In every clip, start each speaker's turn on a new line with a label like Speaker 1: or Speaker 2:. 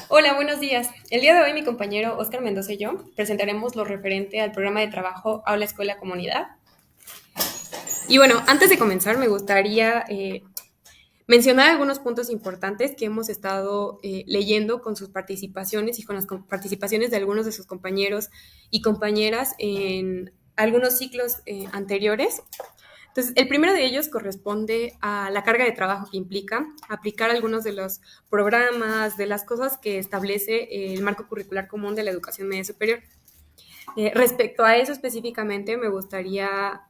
Speaker 1: Hola, buenos días. El día de hoy mi compañero Óscar Mendoza y yo presentaremos lo referente al programa de trabajo Aula Escuela Comunidad. Y bueno, antes de comenzar me gustaría mencionar algunos puntos importantes que hemos estado leyendo con sus participaciones y con las participaciones de algunos de sus compañeros y compañeras en algunos ciclos anteriores. Entonces, el primero de ellos corresponde a la carga de trabajo que implica aplicar algunos de los programas, de las cosas que establece el marco curricular común de la educación media superior. Respecto a eso específicamente, me gustaría,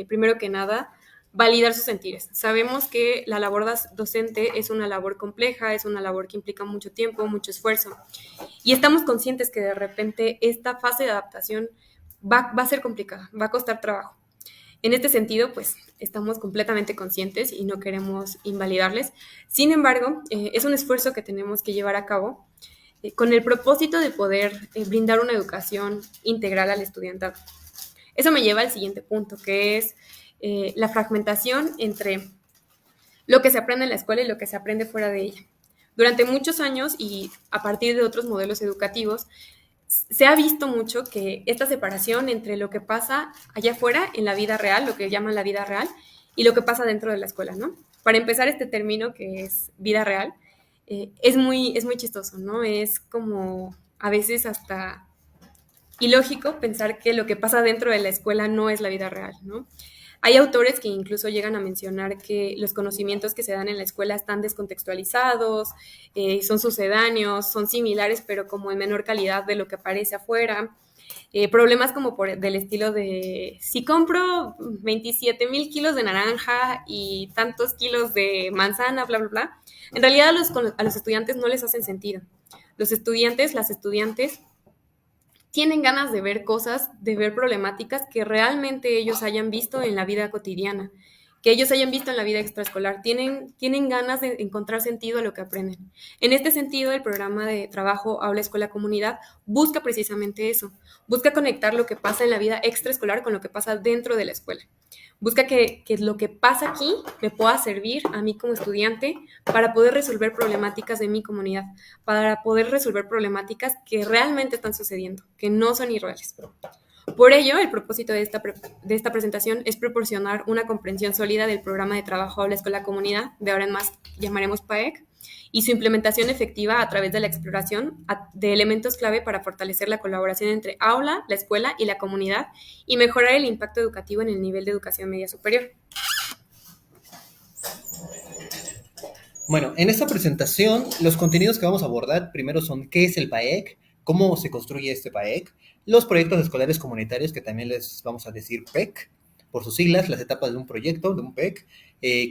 Speaker 1: primero que nada, validar sus sentires. Sabemos que la labor docente es una labor compleja, es una labor que implica mucho tiempo, mucho esfuerzo, y estamos conscientes que de repente esta fase de adaptación va a ser complicada, va a costar trabajo. En este sentido, pues estamos completamente conscientes y no queremos invalidarles. Sin embargo, es un esfuerzo que tenemos que llevar a cabo con el propósito de poder brindar una educación integral al estudiantado. Eso me lleva al siguiente punto, que es la fragmentación entre lo que se aprende en la escuela y lo que se aprende fuera de ella. Durante muchos años y a partir de otros modelos educativos, se ha visto mucho que esta separación entre lo que pasa allá afuera en la vida real, lo que llaman la vida real, y lo que pasa dentro de la escuela, ¿no? Para empezar, este término que es vida real es muy chistoso, ¿no? Es como a veces hasta ilógico pensar que lo que pasa dentro de la escuela no es la vida real, ¿no? Hay autores que incluso llegan a mencionar que los conocimientos que se dan en la escuela están descontextualizados, son sucedáneos, son similares, pero como en menor calidad de lo que aparece afuera. Problemas como del estilo de, si compro 27,000 kilos de naranja y tantos kilos de manzana, bla, bla, bla, en realidad a los estudiantes no les hacen sentido. Los estudiantes, las estudiantes, tienen ganas de ver cosas, de ver problemáticas que realmente ellos hayan visto en la vida cotidiana, que ellos hayan visto en la vida extraescolar. Tienen ganas de encontrar sentido a lo que aprenden. En este sentido, el programa de trabajo Aula Escuela Comunidad busca precisamente eso, busca conectar lo que pasa en la vida extraescolar con lo que pasa dentro de la escuela. Busca que lo que pasa aquí me pueda servir a mí como estudiante para poder resolver problemáticas de mi comunidad, para poder resolver problemáticas que realmente están sucediendo, que no son irreales. Por ello, el propósito de esta presentación es proporcionar una comprensión sólida del programa de trabajo Aula Escuela Comunidad, de ahora en más llamaremos PAEC, y su implementación efectiva a través de la exploración de elementos clave para fortalecer la colaboración entre aula, la escuela y la comunidad y mejorar el impacto educativo en el nivel de educación media superior.
Speaker 2: Bueno, en esta presentación, los contenidos que vamos a abordar primero son qué es el PAEC, cómo se construye este PAEC, los proyectos escolares comunitarios, que también les vamos a decir PEC, por sus siglas, las etapas de un proyecto, de un PEC,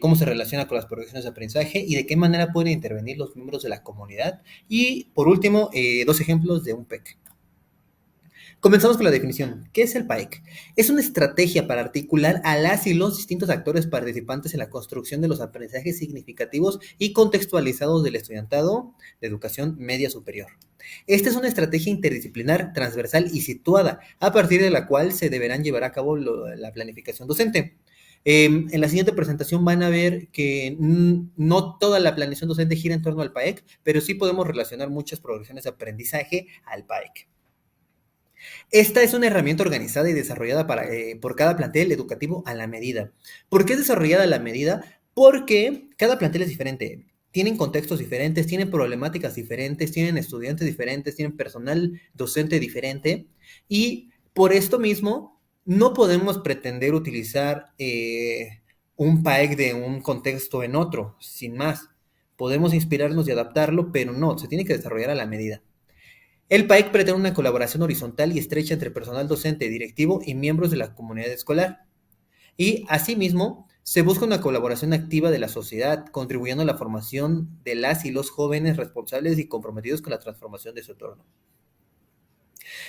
Speaker 2: cómo se relaciona con las progresiones de aprendizaje y de qué manera pueden intervenir los miembros de la comunidad. Y por último, dos ejemplos de un PEC. Comenzamos con la definición. ¿Qué es el PAEC? Es una estrategia para articular a las y los distintos actores participantes en la construcción de los aprendizajes significativos y contextualizados del estudiantado de educación media superior. Esta es una estrategia interdisciplinar, transversal y situada, a partir de la cual se deberán llevar a cabo la planificación docente. En la siguiente presentación van a ver que no toda la planeación docente gira en torno al PAEC, pero sí podemos relacionar muchas progresiones de aprendizaje al PAEC. Esta es una herramienta organizada y desarrollada por cada plantel educativo a la medida. ¿Por qué es desarrollada a la medida? Porque cada plantel es diferente. Tienen contextos diferentes, tienen problemáticas diferentes, tienen estudiantes diferentes, tienen personal docente diferente. Y por esto mismo, no podemos pretender utilizar un PAEC de un contexto en otro, sin más. Podemos inspirarnos y adaptarlo, pero no, se tiene que desarrollar a la medida. El PAEC pretende una colaboración horizontal y estrecha entre personal docente, directivo y miembros de la comunidad escolar. Y, asimismo, se busca una colaboración activa de la sociedad, contribuyendo a la formación de las y los jóvenes responsables y comprometidos con la transformación de su entorno.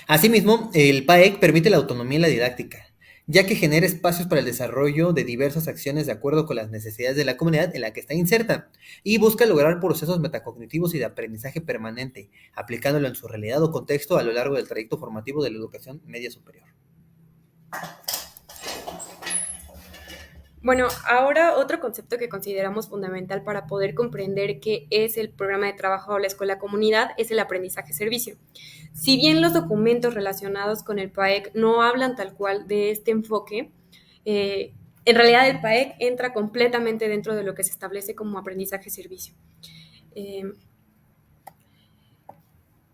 Speaker 2: Asimismo, el PAEC permite la autonomía en la didáctica, ya que genera espacios para el desarrollo de diversas acciones de acuerdo con las necesidades de la comunidad en la que está inserta, y busca lograr procesos metacognitivos y de aprendizaje permanente, aplicándolo en su realidad o contexto a lo largo del trayecto formativo de la educación media superior.
Speaker 1: Bueno, ahora otro concepto que consideramos fundamental para poder comprender qué es el programa de trabajo o la escuela comunidad es el aprendizaje-servicio. Si bien los documentos relacionados con el PAEC no hablan tal cual de este enfoque, en realidad el PAEC entra completamente dentro de lo que se establece como aprendizaje-servicio. Eh,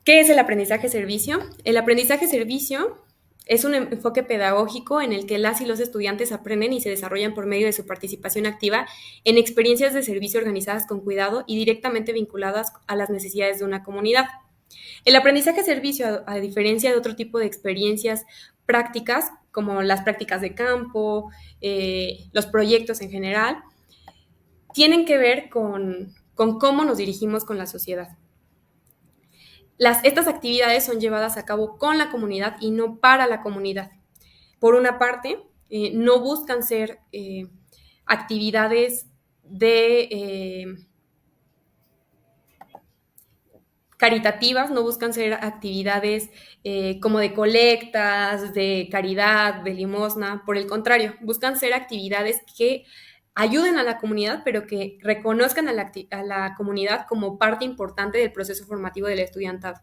Speaker 1: ¿Qué es el aprendizaje-servicio? El aprendizaje-servicio es un enfoque pedagógico en el que las y los estudiantes aprenden y se desarrollan por medio de su participación activa en experiencias de servicio organizadas con cuidado y directamente vinculadas a las necesidades de una comunidad. El aprendizaje-servicio, a diferencia de otro tipo de experiencias prácticas, como las prácticas de campo, los proyectos en general, tienen que ver con cómo nos dirigimos con la sociedad. Estas actividades son llevadas a cabo con la comunidad y no para la comunidad. Por una parte, no buscan ser actividades de caritativas, no buscan ser actividades como de colectas, de caridad, de limosna. Por el contrario, buscan ser actividades que ayuden a la comunidad, pero que reconozcan a la comunidad como parte importante del proceso formativo del estudiantado.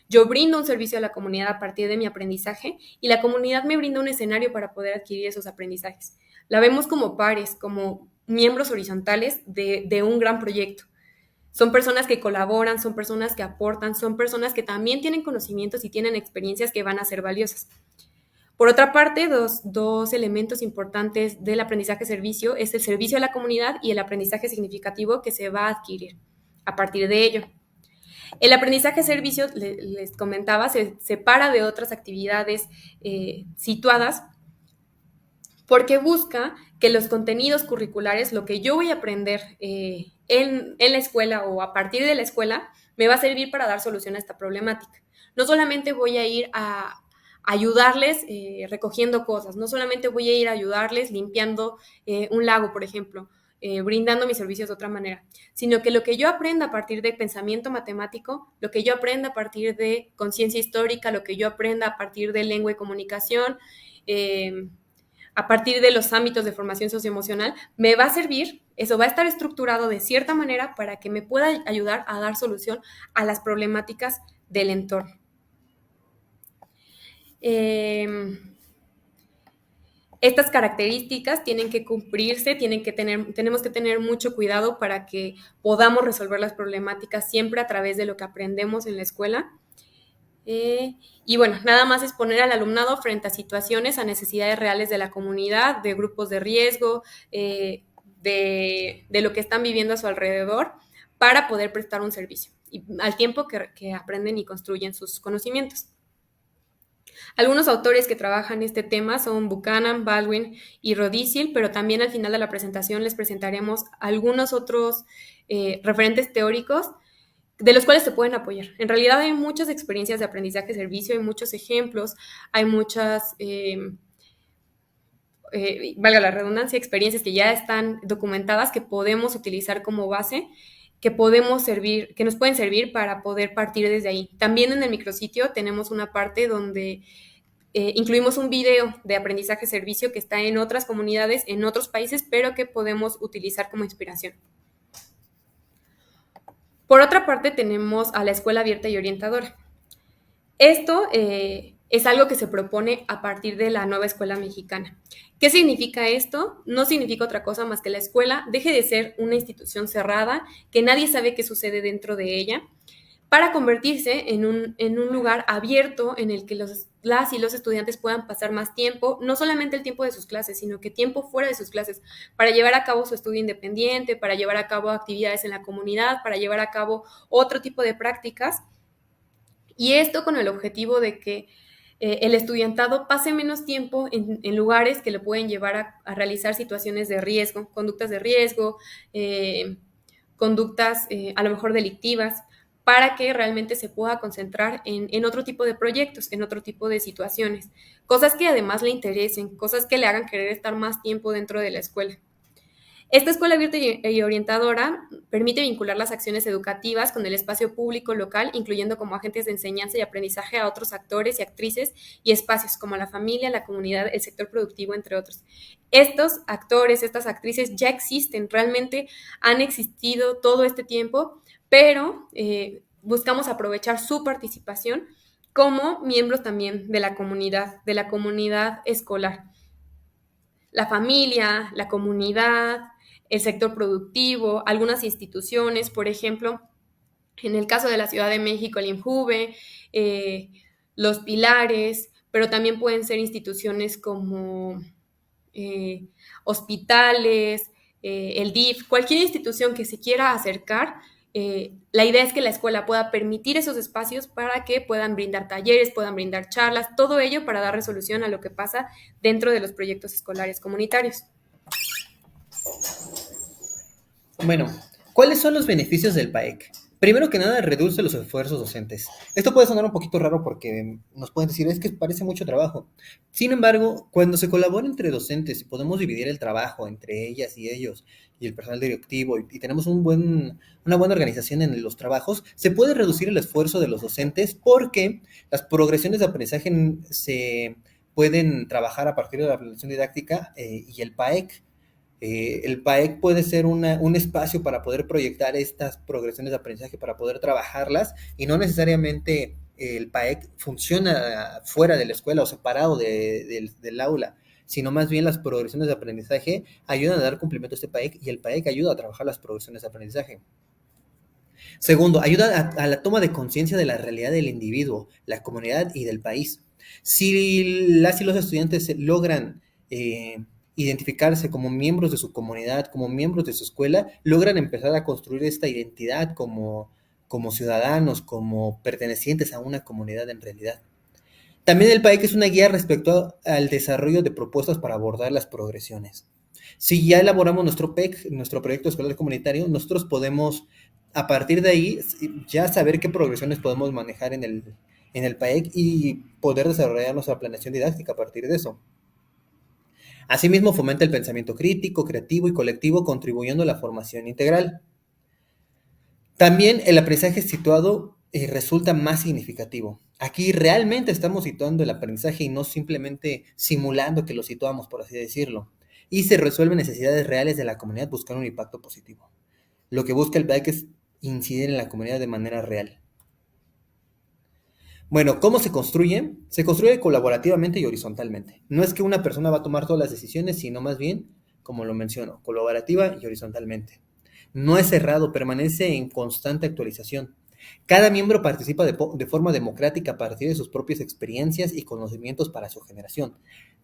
Speaker 1: Yo brindo un servicio a la comunidad a partir de mi aprendizaje y la comunidad me brinda un escenario para poder adquirir esos aprendizajes. La vemos como pares, como miembros horizontales de un gran proyecto. Son personas que colaboran, son personas que aportan, son personas que también tienen conocimientos y tienen experiencias que van a ser valiosas. Por otra parte, dos elementos importantes del aprendizaje-servicio es el servicio a la comunidad y el aprendizaje significativo que se va a adquirir a partir de ello. El aprendizaje-servicio, les comentaba, se separa de otras actividades situadas porque busca que los contenidos curriculares, lo que yo voy a aprender en la escuela o a partir de la escuela, me va a servir para dar solución a esta problemática. No solamente voy a ir a ayudarles recogiendo cosas, no solamente voy a ir a ayudarles limpiando un lago, por ejemplo, brindando mis servicios de otra manera, sino que lo que yo aprenda a partir de pensamiento matemático, lo que yo aprenda a partir de conciencia histórica, lo que yo aprenda a partir de lengua y comunicación, a partir de los ámbitos de formación socioemocional, me va a servir, eso va a estar estructurado de cierta manera para que me pueda ayudar a dar solución a las problemáticas del entorno. Estas características tienen que cumplirse, tenemos que tener mucho cuidado para que podamos resolver las problemáticas siempre a través de lo que aprendemos en la escuela. Y bueno, nada más es poner al alumnado frente a situaciones, a necesidades reales de la comunidad, de grupos de riesgo, de lo que están viviendo a su alrededor, para poder prestar un servicio, y al tiempo que aprenden y construyen sus conocimientos. Algunos autores que trabajan este tema son Buchanan, Baldwin y Rodisil, pero también al final de la presentación les presentaremos algunos otros referentes teóricos de los cuales se pueden apoyar. En realidad hay muchas experiencias de aprendizaje-servicio, hay muchos ejemplos, hay muchas, valga la redundancia, experiencias que ya están documentadas que podemos utilizar como base, que nos pueden servir para poder partir desde ahí. También en el micrositio tenemos una parte donde incluimos un video de aprendizaje-servicio que está en otras comunidades, en otros países, pero que podemos utilizar como inspiración. Por otra parte, tenemos a la escuela abierta y orientadora. Esto es algo que se propone a partir de la nueva escuela mexicana. ¿Qué significa esto? No significa otra cosa más que la escuela deje de ser una institución cerrada, que nadie sabe qué sucede dentro de ella, para convertirse en un lugar abierto en el que las y los estudiantes puedan pasar más tiempo, no solamente el tiempo de sus clases, sino que tiempo fuera de sus clases, para llevar a cabo su estudio independiente, para llevar a cabo actividades en la comunidad, para llevar a cabo otro tipo de prácticas. Y esto con el objetivo de que el estudiantado pase menos tiempo en lugares que le pueden llevar a realizar situaciones de riesgo, conductas de riesgo, conductas a lo mejor delictivas, para que realmente se pueda concentrar en otro tipo de proyectos, en otro tipo de situaciones, cosas que además le interesen, cosas que le hagan querer estar más tiempo dentro de la escuela. Esta escuela abierta y orientadora permite vincular las acciones educativas con el espacio público local, incluyendo como agentes de enseñanza y aprendizaje a otros actores y actrices y espacios como la familia, la comunidad, el sector productivo, entre otros. Estos actores, estas actrices ya existen, realmente han existido todo este tiempo, pero buscamos aprovechar su participación como miembros también de la comunidad escolar. La familia, la comunidad, el sector productivo, algunas instituciones, por ejemplo, en el caso de la Ciudad de México, el INJUVE, eh, los pilares, pero también pueden ser instituciones como eh, hospitales, el DIF, cualquier institución que se quiera acercar. La idea es que la escuela pueda permitir esos espacios para que puedan brindar talleres, puedan brindar charlas, todo ello para dar resolución a lo que pasa dentro de los proyectos escolares comunitarios.
Speaker 2: Bueno, ¿cuáles son los beneficios del PAEC? Primero que nada, reduce los esfuerzos docentes. Esto puede sonar un poquito raro porque nos pueden decir, es que parece mucho trabajo. Sin embargo, cuando se colabora entre docentes y podemos dividir el trabajo entre ellas y ellos y el personal directivo y tenemos una buena organización en los trabajos, se puede reducir el esfuerzo de los docentes porque las progresiones de aprendizaje se pueden trabajar a partir de la planeación didáctica y el PAEC. El PAEC puede ser un espacio para poder proyectar estas progresiones de aprendizaje, para poder trabajarlas, y no necesariamente el PAEC funciona fuera de la escuela o separado del aula, sino más bien las progresiones de aprendizaje ayudan a dar cumplimiento a este PAEC y el PAEC ayuda a trabajar las progresiones de aprendizaje. Segundo, ayuda a la toma de conciencia de la realidad del individuo, la comunidad y del país. Si las y los estudiantes logran identificarse como miembros de su comunidad, como miembros de su escuela, logran empezar a construir esta identidad como ciudadanos, como pertenecientes a una comunidad en realidad. También el PAEC es una guía respecto al desarrollo de propuestas para abordar las progresiones. Si ya elaboramos nuestro PEC, nuestro proyecto escolar comunitario, nosotros podemos, a partir de ahí, ya saber qué progresiones podemos manejar en el PAEC y poder desarrollar nuestra planeación didáctica a partir de eso. Asimismo, fomenta el pensamiento crítico, creativo y colectivo, contribuyendo a la formación integral. También el aprendizaje situado resulta más significativo. Aquí realmente estamos situando el aprendizaje y no simplemente simulando que lo situamos, por así decirlo. Y se resuelven necesidades reales de la comunidad buscando un impacto positivo. Lo que busca el PAEC es incidir en la comunidad de manera real. Bueno, ¿cómo se construye? Se construye colaborativamente y horizontalmente. No es que una persona va a tomar todas las decisiones, sino más bien, como lo menciono, colaborativa y horizontalmente. No es cerrado, permanece en constante actualización. Cada miembro participa de forma democrática a partir de sus propias experiencias y conocimientos para su generación.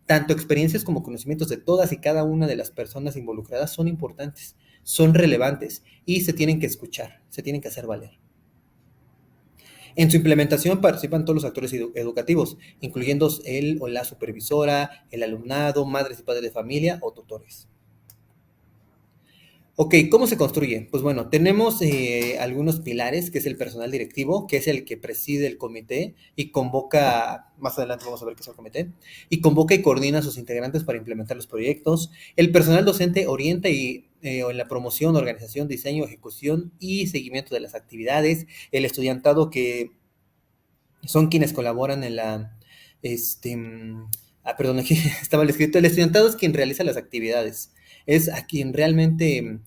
Speaker 2: Tanto experiencias como conocimientos de todas y cada una de las personas involucradas son importantes, son relevantes y se tienen que escuchar, se tienen que hacer valer. En su implementación participan todos los actores educativos, incluyendo el o la supervisora, el alumnado, madres y padres de familia o tutores. Ok, ¿cómo se construye? Pues bueno, tenemos algunos pilares, que es el personal directivo, que es el que preside el comité y convoca, más adelante vamos a ver qué es el comité, y convoca y coordina a sus integrantes para implementar los proyectos. El personal docente orienta en la promoción, organización, diseño, ejecución y seguimiento de las actividades. El estudiantado, que son quienes colaboran en la, perdón, aquí estaba el escrito, el estudiantado es quien realiza las actividades, es a quien realmente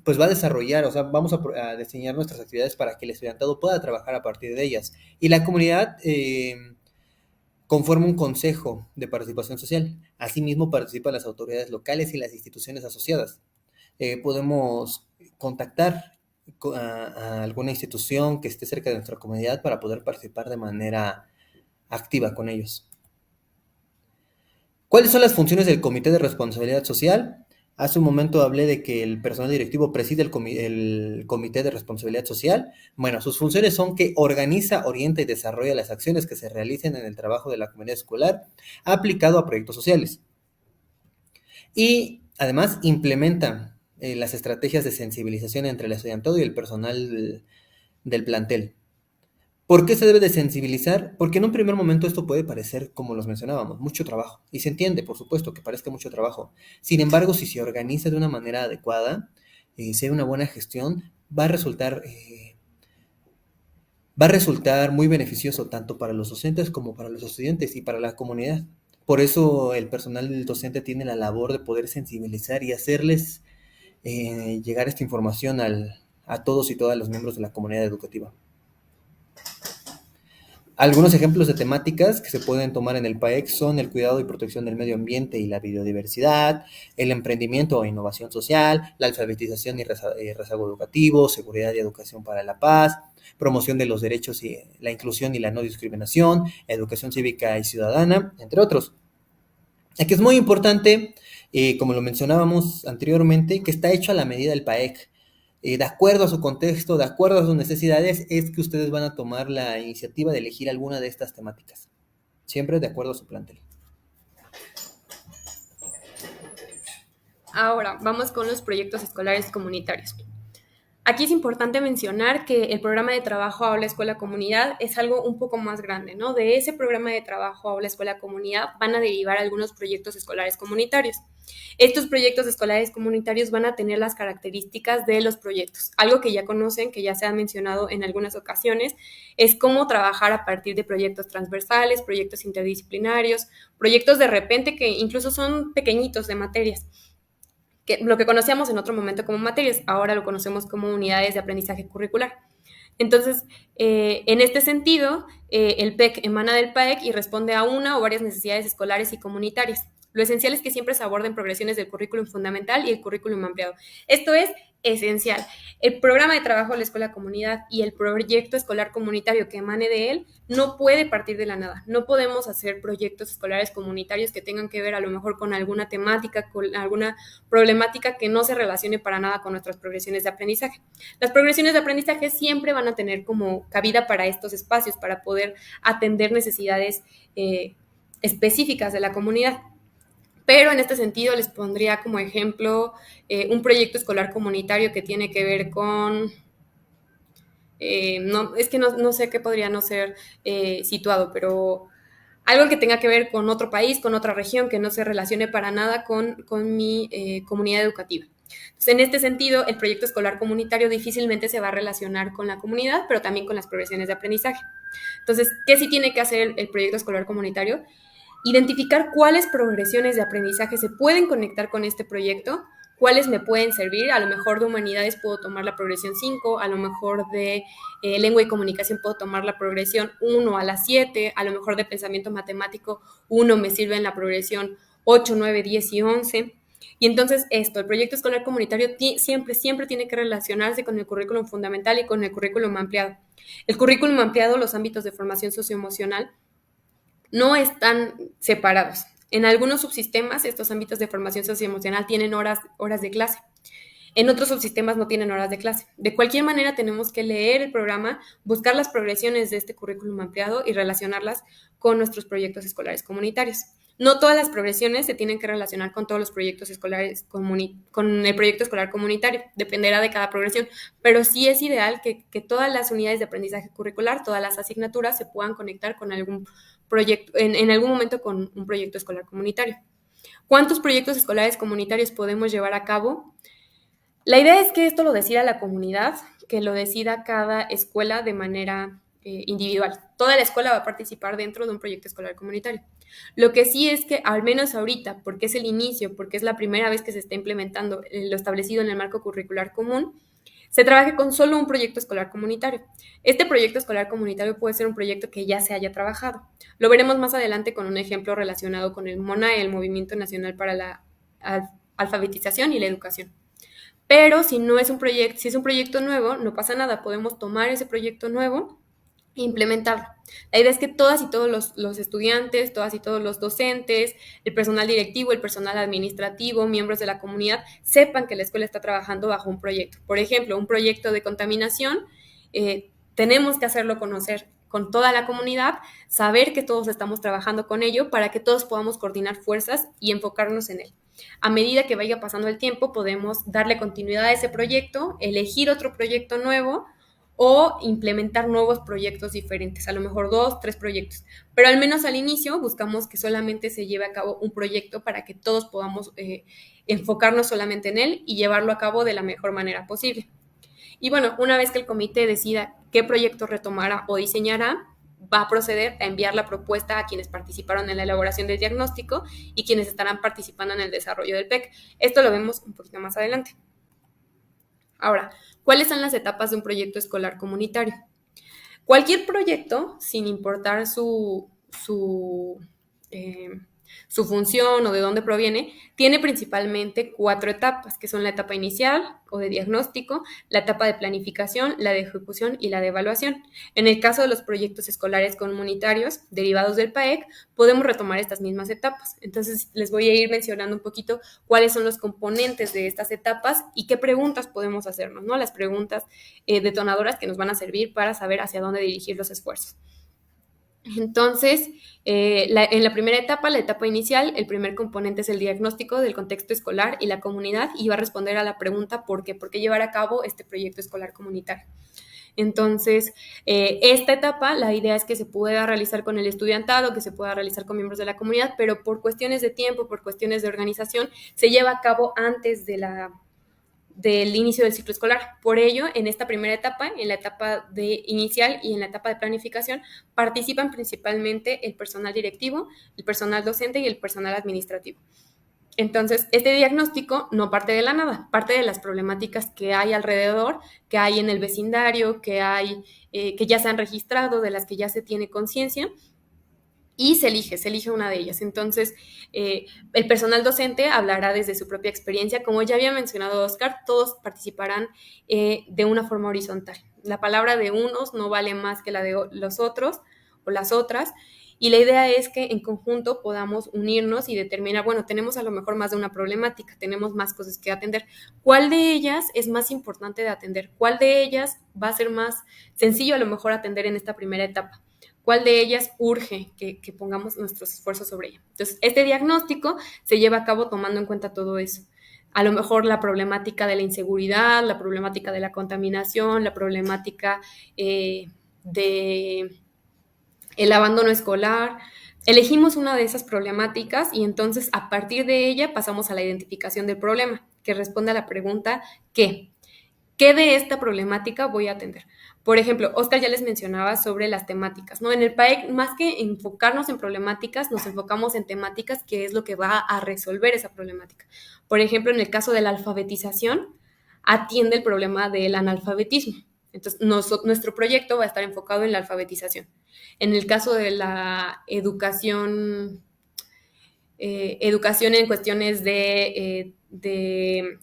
Speaker 2: pues va a desarrollar, o sea, vamos a diseñar nuestras actividades para que el estudiantado pueda trabajar a partir de ellas. Y la comunidad conforma un consejo de participación social. Asimismo, participan las autoridades locales y las instituciones asociadas. Podemos contactar a alguna institución que esté cerca de nuestra comunidad para poder participar de manera activa con ellos. ¿Cuáles son las funciones del Comité de Responsabilidad Social? Hace un momento hablé de que el personal directivo preside el Comité de Responsabilidad Social. Bueno, sus funciones son que organiza, orienta y desarrolla las acciones que se realicen en el trabajo de la comunidad escolar aplicado a proyectos sociales. Y además implementa las estrategias de sensibilización entre el estudiantado y el personal del plantel. ¿Por qué se debe de sensibilizar? Porque en un primer momento esto puede parecer, como los mencionábamos, mucho trabajo. Y se entiende, por supuesto, que parezca mucho trabajo. Sin embargo, si se organiza de una manera adecuada, si hay una buena gestión, va a resultar muy beneficioso tanto para los docentes como para los estudiantes y para la comunidad. Por eso el personal docente tiene la labor de poder sensibilizar y hacerles llegar esta información a todos y todas los miembros de la comunidad educativa. Algunos ejemplos de temáticas que se pueden tomar en el PAEC son el cuidado y protección del medio ambiente y la biodiversidad, el emprendimiento e innovación social, la alfabetización y rezago educativo, seguridad y educación para la paz, promoción de los derechos y la inclusión y la no discriminación, educación cívica y ciudadana, entre otros. Aquí es muy importante, como lo mencionábamos anteriormente, que está hecho a la medida del PAEC. De acuerdo a su contexto, de acuerdo a sus necesidades, es que ustedes van a tomar la iniciativa de elegir alguna de estas temáticas. Siempre de acuerdo a su plantel.
Speaker 1: Ahora, vamos con los proyectos escolares comunitarios. Aquí es importante mencionar que el programa de trabajo Aula Escuela Comunidad es algo un poco más grande, ¿no? De ese programa de trabajo Aula Escuela Comunidad van a derivar algunos proyectos escolares comunitarios. Estos proyectos escolares comunitarios van a tener las características de los proyectos. Algo que ya conocen, que ya se ha mencionado en algunas ocasiones, es cómo trabajar a partir de proyectos transversales, proyectos interdisciplinarios, proyectos de repente que incluso son pequeñitos de materias. Lo que conocíamos en otro momento como materias, ahora lo conocemos como unidades de aprendizaje curricular. Entonces, en este sentido, el PEC emana del PAEC y responde a una o varias necesidades escolares y comunitarias. Lo esencial es que siempre se aborden progresiones del currículum fundamental y el currículum ampliado. Esto es esencial. El programa de trabajo de la escuela comunidad y el proyecto escolar comunitario que emane de él no puede partir de la nada. No podemos hacer proyectos escolares comunitarios que tengan que ver a lo mejor con alguna temática, con alguna problemática que no se relacione para nada con nuestras progresiones de aprendizaje. Las progresiones de aprendizaje siempre van a tener como cabida para estos espacios, para poder atender necesidades específicas de la comunidad. Pero en este sentido les pondría como ejemplo un proyecto escolar comunitario que tiene que ver con, no, es que no sé qué podría no ser situado, pero algo que tenga que ver con otro país, con otra región, que no se relacione para nada con mi comunidad educativa. Entonces, en este sentido, el proyecto escolar comunitario difícilmente se va a relacionar con la comunidad, pero también con las progresiones de aprendizaje. Entonces, ¿qué sí tiene que hacer el proyecto escolar comunitario? Identificar cuáles progresiones de aprendizaje se pueden conectar con este proyecto, cuáles me pueden servir. A lo mejor de humanidades puedo tomar la progresión 5, a lo mejor de lengua y comunicación puedo tomar la progresión 1 a la 7, a lo mejor de pensamiento matemático 1 me sirve en la progresión 8, 9, 10 y 11. Y entonces el proyecto escolar comunitario siempre tiene que relacionarse con el currículum fundamental y con el currículum ampliado. El currículum ampliado, los ámbitos de formación socioemocional, no están separados. En algunos subsistemas, estos ámbitos de formación socioemocional tienen horas de clase. En otros subsistemas no tienen horas de clase. De cualquier manera, tenemos que leer el programa, buscar las progresiones de este currículum ampliado y relacionarlas con nuestros proyectos escolares comunitarios. No todas las progresiones se tienen que relacionar con todos los proyectos escolares, con el proyecto escolar comunitario, dependerá de cada progresión, pero sí es ideal que todas las unidades de aprendizaje curricular, todas las asignaturas se puedan conectar con algún proyecto, en algún momento con un proyecto escolar comunitario. ¿Cuántos proyectos escolares comunitarios podemos llevar a cabo? La idea es que esto lo decida la comunidad, que lo decida cada escuela de manera individual. Toda la escuela va a participar dentro de un proyecto escolar comunitario. Lo que sí es que, al menos ahorita, porque es el inicio, porque es la primera vez que se está implementando lo establecido en el marco curricular común, se trabaje con solo un proyecto escolar comunitario. Este proyecto escolar comunitario puede ser un proyecto que ya se haya trabajado. Lo veremos más adelante con un ejemplo relacionado con el MONA, el Movimiento Nacional para la Alfabetización y la Educación. Pero si no es un proyecto, si es un proyecto nuevo, no pasa nada, podemos tomar ese proyecto nuevo e implementarlo. La idea es que todas y todos los estudiantes, todas y todos los docentes, el personal directivo, el personal administrativo, miembros de la comunidad, sepan que la escuela está trabajando bajo un proyecto. Por ejemplo, un proyecto de contaminación, tenemos que hacerlo conocer con toda la comunidad, saber que todos estamos trabajando con ello para que todos podamos coordinar fuerzas y enfocarnos en él. A medida que vaya pasando el tiempo, podemos darle continuidad a ese proyecto, elegir otro proyecto nuevo o implementar nuevos proyectos diferentes, a lo mejor 2, 3 proyectos. Pero al menos al inicio buscamos que solamente se lleve a cabo un proyecto para que todos podamos enfocarnos solamente en él y llevarlo a cabo de la mejor manera posible. Y bueno, una vez que el comité decida qué proyecto retomará o diseñará, va a proceder a enviar la propuesta a quienes participaron en la elaboración del diagnóstico y quienes estarán participando en el desarrollo del PEC. Esto lo vemos un poquito más adelante. Ahora, ¿cuáles son las etapas de un proyecto escolar comunitario? Cualquier proyecto, sin importar eh, su función o de dónde proviene, tiene principalmente 4 etapas, que son la etapa inicial o de diagnóstico, la etapa de planificación, la de ejecución y la de evaluación. En el caso de los proyectos escolares comunitarios derivados del PAEC, podemos retomar estas mismas etapas. Entonces, les voy a ir mencionando un poquito cuáles son los componentes de estas etapas y qué preguntas podemos hacernos, ¿no? Las preguntas detonadoras que nos van a servir para saber hacia dónde dirigir los esfuerzos. Entonces, en la primera etapa, la etapa inicial, el primer componente es el diagnóstico del contexto escolar y la comunidad y va a responder a la pregunta ¿por qué? ¿Por qué llevar a cabo este proyecto escolar comunitario? Entonces, esta etapa, la idea es que se pueda realizar con el estudiantado, que se pueda realizar con miembros de la comunidad, pero por cuestiones de tiempo, por cuestiones de organización, se lleva a cabo antes del inicio del ciclo escolar. Por ello, en esta primera etapa, en la etapa de inicial y en la etapa de planificación, participan principalmente el personal directivo, el personal docente y el personal administrativo. Entonces, este diagnóstico no parte de la nada, parte de las problemáticas que hay alrededor, que hay en el vecindario, que ya se han registrado, de las que ya se tiene conciencia, y se elige una de ellas. Entonces, el personal docente hablará desde su propia experiencia. Como ya había mencionado Oscar, todos participarán de una forma horizontal. La palabra de unos no vale más que la de los otros o las otras, y la idea es que en conjunto podamos unirnos y determinar, bueno, tenemos a lo mejor más de una problemática, tenemos más cosas que atender. ¿Cuál de ellas es más importante de atender? ¿Cuál de ellas va a ser más sencillo a lo mejor atender en esta primera etapa? ¿Cuál de ellas urge que pongamos nuestros esfuerzos sobre ella? Entonces, este diagnóstico se lleva a cabo tomando en cuenta todo eso. A lo mejor la problemática de la inseguridad, la problemática de la contaminación, la problemática de el abandono escolar. Elegimos una de esas problemáticas y entonces a partir de ella pasamos a la identificación del problema, que responde a la pregunta ¿qué? ¿Qué de esta problemática voy a atender? Por ejemplo, Oscar ya les mencionaba sobre las temáticas, ¿no? En el PAEC, más que enfocarnos en problemáticas, nos enfocamos en temáticas, que es lo que va a resolver esa problemática. Por ejemplo, en el caso de la alfabetización, atiende el problema del analfabetismo. Entonces, nuestro proyecto va a estar enfocado en la alfabetización. En el caso de la educación en cuestiones de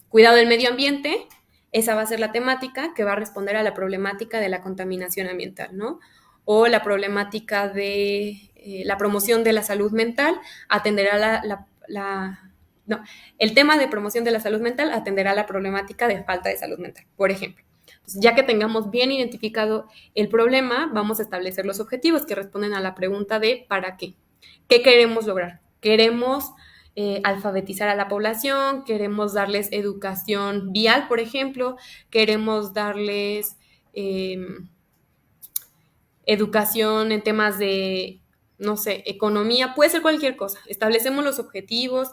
Speaker 1: cuidado del medio ambiente, esa va a ser la temática que va a responder a la problemática de la contaminación ambiental, ¿no? O la problemática de la promoción de la salud mental atenderá no, el tema de promoción de la salud mental atenderá la problemática de falta de salud mental, por ejemplo. Entonces, ya que tengamos bien identificado el problema, vamos a establecer los objetivos que responden a la pregunta de ¿para qué? ¿Qué queremos lograr? Queremos alfabetizar a la población, queremos darles educación vial, por ejemplo, queremos darles educación en temas de, no sé, economía, puede ser cualquier cosa. Establecemos los objetivos,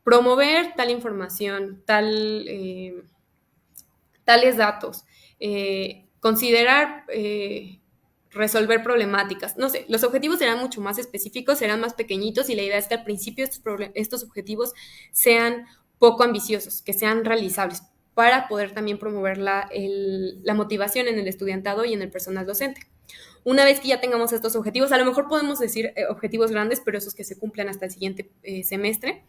Speaker 1: promover tal información, tales datos, considerar resolver problemáticas. No sé, los objetivos serán mucho más específicos, serán más pequeñitos y la idea es que al principio estos objetivos sean poco ambiciosos, que sean realizables para poder también promover la motivación en el estudiantado y en el personal docente. Una vez que ya tengamos estos objetivos, a lo mejor podemos decir objetivos grandes, pero esos que se cumplan hasta el siguiente semestre.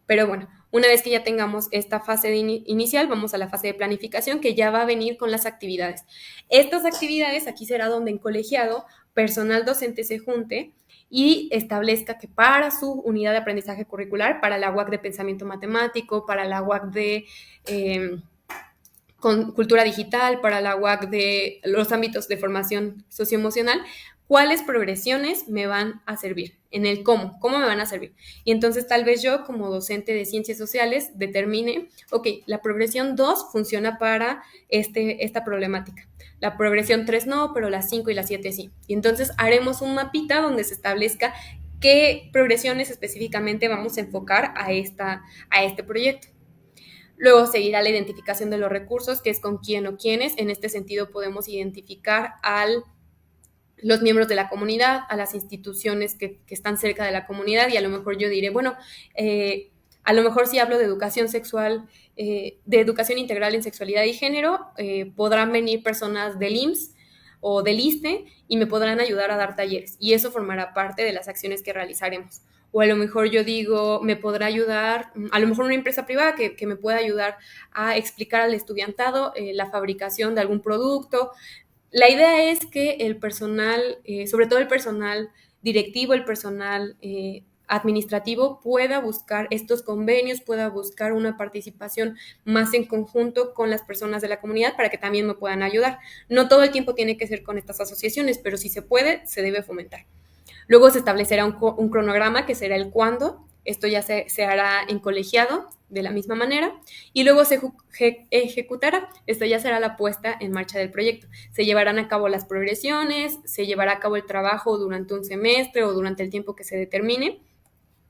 Speaker 1: Pero bueno, una vez que ya tengamos esta fase inicial, vamos a la fase de planificación que ya va a venir con las actividades. Estas actividades, aquí será donde en colegiado, personal docente se junte y establezca que para su unidad de aprendizaje curricular, para la UAC de pensamiento matemático, para la UAC de con cultura digital, para la UAC de los ámbitos de formación socioemocional, cuáles progresiones me van a servir, en el cómo me van a servir. Y entonces tal vez yo como docente de ciencias sociales determine, ok, la progresión 2 funciona para esta problemática. La progresión 3 no, pero la 5 y la 7 sí. Y entonces haremos un mapita donde se establezca qué progresiones específicamente vamos a enfocar a este proyecto. Luego seguirá la identificación de los recursos, que es con quién o quiénes. En este sentido podemos identificar a los miembros de la comunidad, a las instituciones que están cerca de la comunidad, y a lo mejor yo diré, bueno, a lo mejor si hablo de educación sexual, de educación integral en sexualidad y género, podrán venir personas del IMSS o del ISSSTE y me podrán ayudar a dar talleres, y eso formará parte de las acciones que realizaremos. O a lo mejor yo digo, me podrá ayudar, a lo mejor una empresa privada que me pueda ayudar a explicar al estudiantado la fabricación de algún producto. La idea es que el personal, sobre todo el personal directivo, el personal administrativo, pueda buscar estos convenios, pueda buscar una participación más en conjunto con las personas de la comunidad para que también me puedan ayudar. No todo el tiempo tiene que ser con estas asociaciones, pero si se puede, se debe fomentar. Luego se establecerá un cronograma que será el cuándo. Esto ya se hará en colegiado de la misma manera y luego se ejecutará. Esto ya será la puesta en marcha del proyecto. Se llevarán a cabo las progresiones, se llevará a cabo el trabajo durante un semestre o durante el tiempo que se determine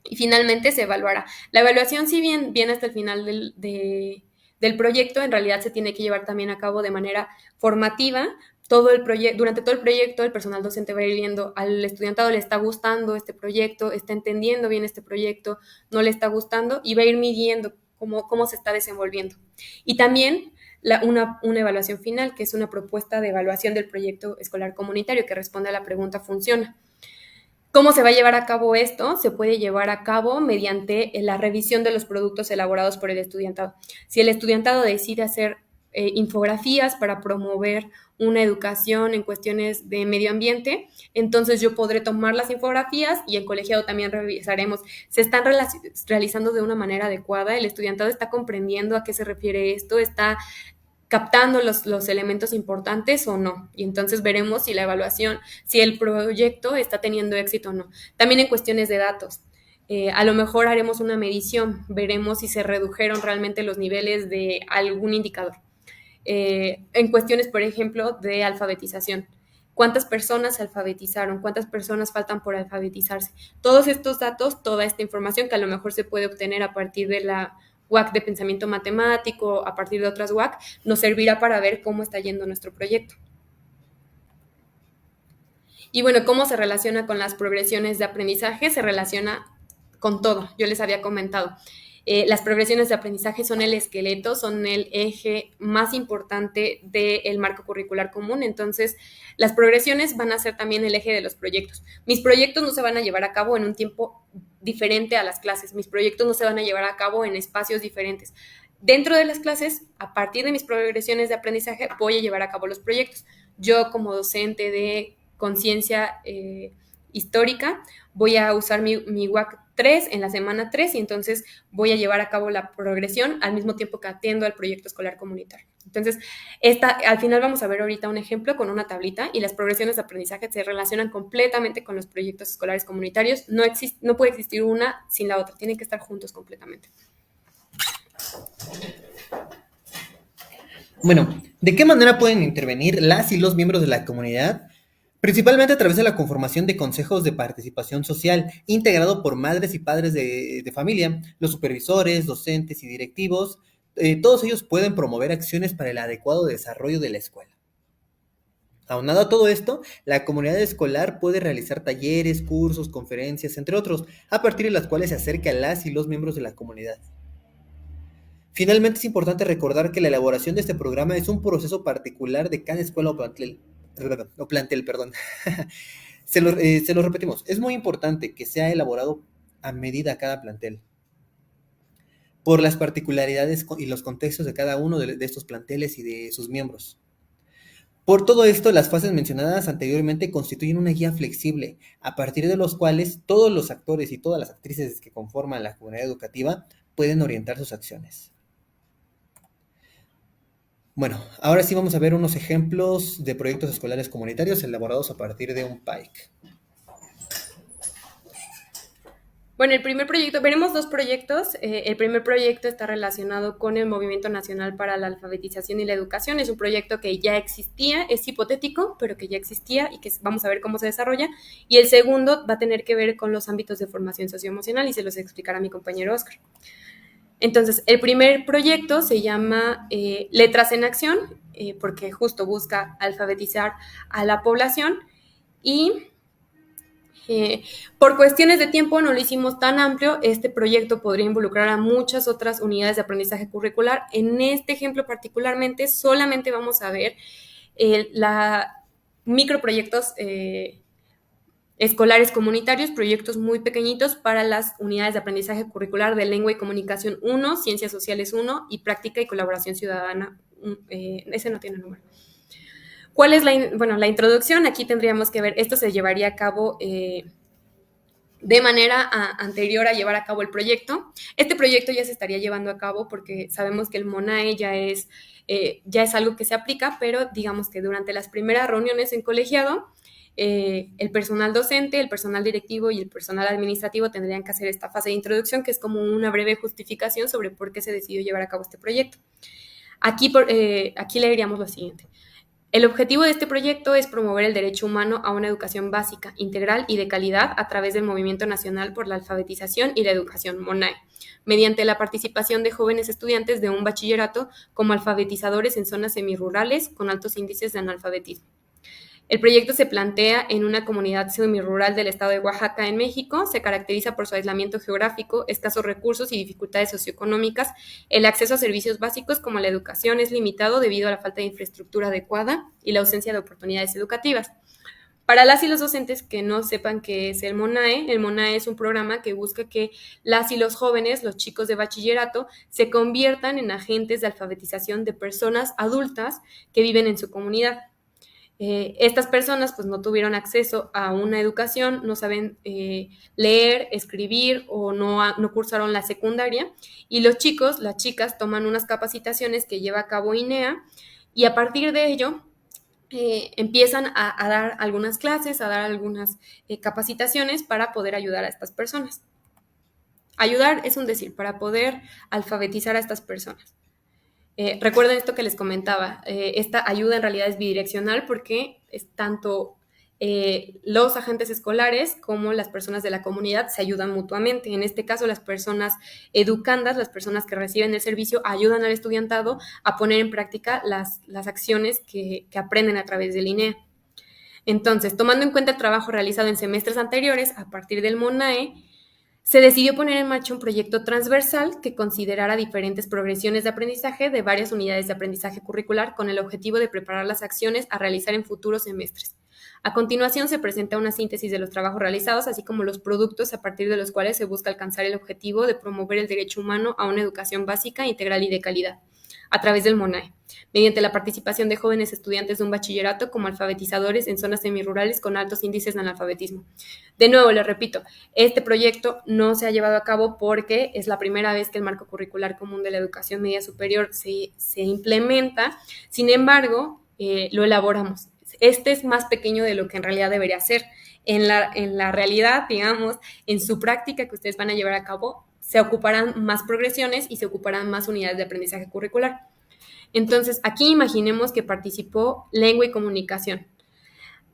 Speaker 1: y finalmente se evaluará. La evaluación, si bien viene hasta el final del proyecto, en realidad se tiene que llevar también a cabo de manera formativa. Durante todo el proyecto, el personal docente va a ir viendo al estudiantado le está gustando este proyecto, está entendiendo bien este proyecto, no le está gustando, y va a ir midiendo cómo se está desenvolviendo. Y también una evaluación final, que es una propuesta de evaluación del proyecto escolar comunitario que responde a la pregunta ¿funciona? ¿Cómo se va a llevar a cabo esto? Se puede llevar a cabo mediante la revisión de los productos elaborados por el estudiantado. Si el estudiantado decide hacer infografías para promover una educación en cuestiones de medio ambiente, entonces yo podré tomar las infografías y en colegiado también revisaremos, ¿se están realizando de una manera adecuada? ¿El estudiantado está comprendiendo a qué se refiere esto? ¿Está captando los elementos importantes o no? Y entonces veremos si la evaluación, si el proyecto está teniendo éxito o no. También en cuestiones de datos. A lo mejor haremos una medición, veremos si se redujeron realmente los niveles de algún indicador. En cuestiones, por ejemplo, de alfabetización. ¿Cuántas personas se alfabetizaron? ¿Cuántas personas faltan por alfabetizarse? Todos estos datos, toda esta información que a lo mejor se puede obtener a partir de la UAC de pensamiento matemático, a partir de otras UAC, nos servirá para ver cómo está yendo nuestro proyecto. Y bueno, ¿cómo se relaciona con las progresiones de aprendizaje? Se relaciona con todo. Yo les había comentado. Las progresiones de aprendizaje son el esqueleto, son el eje más importante del marco curricular común. Entonces, las progresiones van a ser también el eje de los proyectos. Mis proyectos no se van a llevar a cabo en un tiempo diferente a las clases. Mis proyectos no se van a llevar a cabo en espacios diferentes. Dentro de las clases, a partir de mis progresiones de aprendizaje, voy a llevar a cabo los proyectos. Yo, como docente de conciencia histórica, voy a usar mi WAC 3 en la semana 3 y entonces voy a llevar a cabo la progresión al mismo tiempo que atiendo al proyecto escolar comunitario. Entonces, al final vamos a ver ahorita un ejemplo con una tablita y las progresiones de aprendizaje se relacionan completamente con los proyectos escolares comunitarios. No puede existir una sin la otra, tienen que estar juntos completamente.
Speaker 2: Bueno, ¿de qué manera pueden intervenir las y los miembros de la comunidad? Principalmente a través de la conformación de consejos de participación social, integrado por madres y padres de familia, los supervisores, docentes y directivos. Todos ellos pueden promover acciones para el adecuado desarrollo de la escuela. Aunado a todo esto, la comunidad escolar puede realizar talleres, cursos, conferencias, entre otros, a partir de las cuales se acerca a las y los miembros de la comunidad. Finalmente, es importante recordar que la elaboración de este programa es un proceso particular de cada escuela o plantel, perdón. Se lo repetimos, es muy importante que sea elaborado a medida cada plantel, por las particularidades y los contextos de cada uno de estos planteles y de sus miembros. Por todo esto, las fases mencionadas anteriormente constituyen una guía flexible, a partir de los cuales todos los actores y todas las actrices que conforman la comunidad educativa pueden orientar sus acciones. Bueno, ahora sí vamos a ver unos ejemplos de proyectos escolares comunitarios elaborados a partir de un PAEC.
Speaker 1: Bueno, el primer proyecto, veremos dos proyectos. El primer proyecto está relacionado con el Movimiento Nacional para la Alfabetización y la Educación. Es un proyecto que ya existía, es hipotético, pero que ya existía y que vamos a ver cómo se desarrolla. Y el segundo va a tener que ver con los ámbitos de formación socioemocional y se los explicará mi compañero Oscar. Entonces, el primer proyecto se llama Letras en Acción, porque justo busca alfabetizar a la población y por cuestiones de tiempo no lo hicimos tan amplio. Este proyecto podría involucrar a muchas otras unidades de aprendizaje curricular. En este ejemplo particularmente solamente vamos a ver la microproyectos escolares comunitarios, proyectos muy pequeñitos para las unidades de aprendizaje curricular de lengua y comunicación 1, ciencias sociales 1 y práctica y colaboración ciudadana. Ese no tiene número. ¿Cuál es la introducción? Aquí tendríamos que ver, esto se llevaría a cabo de manera anterior a llevar a cabo el proyecto. Este proyecto ya se estaría llevando a cabo porque sabemos que el MONAE ya es algo que se aplica, pero digamos que durante las primeras reuniones en colegiado, el personal docente, el personal directivo y el personal administrativo tendrían que hacer esta fase de introducción, que es como una breve justificación sobre por qué se decidió llevar a cabo este proyecto. Aquí leeríamos lo siguiente. El objetivo de este proyecto es promover el derecho humano a una educación básica, integral y de calidad a través del Movimiento Nacional por la Alfabetización y la Educación MONAE, mediante la participación de jóvenes estudiantes de un bachillerato como alfabetizadores en zonas semirurales con altos índices de analfabetismo. El proyecto se plantea en una comunidad semirural del estado de Oaxaca, en México. Se caracteriza por su aislamiento geográfico, escasos recursos y dificultades socioeconómicas. El acceso a servicios básicos como la educación es limitado debido a la falta de infraestructura adecuada y la ausencia de oportunidades educativas. Para las y los docentes que no sepan qué es el MONAE es un programa que busca que las y los jóvenes, los chicos de bachillerato, se conviertan en agentes de alfabetización de personas adultas que viven en su comunidad. Estas personas pues no tuvieron acceso a una educación, no saben leer, escribir o no cursaron la secundaria, y los chicos, las chicas toman unas capacitaciones que lleva a cabo INEA y a partir de ello empiezan a dar algunas clases, a dar algunas capacitaciones para poder ayudar a estas personas. Ayudar es un decir, para poder alfabetizar a estas personas. Recuerden esto que les comentaba, esta ayuda en realidad es bidireccional porque es tanto los agentes escolares como las personas de la comunidad se ayudan mutuamente. En este caso, las personas educandas, las personas que reciben el servicio, ayudan al estudiantado a poner en práctica las acciones que aprenden a través del INEA. Entonces, tomando en cuenta el trabajo realizado en semestres anteriores, a partir del MONAE, se decidió poner en marcha un proyecto transversal que considerara diferentes progresiones de aprendizaje de varias unidades de aprendizaje curricular con el objetivo de preparar las acciones a realizar en futuros semestres. A continuación se presenta una síntesis de los trabajos realizados, así como los productos a partir de los cuales se busca alcanzar el objetivo de promover el derecho humano a una educación básica, integral y de calidad, a través del MONAE, mediante la participación de jóvenes estudiantes de un bachillerato como alfabetizadores en zonas semirurales con altos índices de analfabetismo. De nuevo, les repito, este proyecto no se ha llevado a cabo porque es la primera vez que el marco curricular común de la educación media superior se implementa. Sin embargo, lo elaboramos. Este es más pequeño de lo que en realidad debería ser. En la realidad, digamos, en su práctica que ustedes van a llevar a cabo, se ocuparán más progresiones y se ocuparán más unidades de aprendizaje curricular. Entonces, aquí imaginemos que participó lengua y comunicación.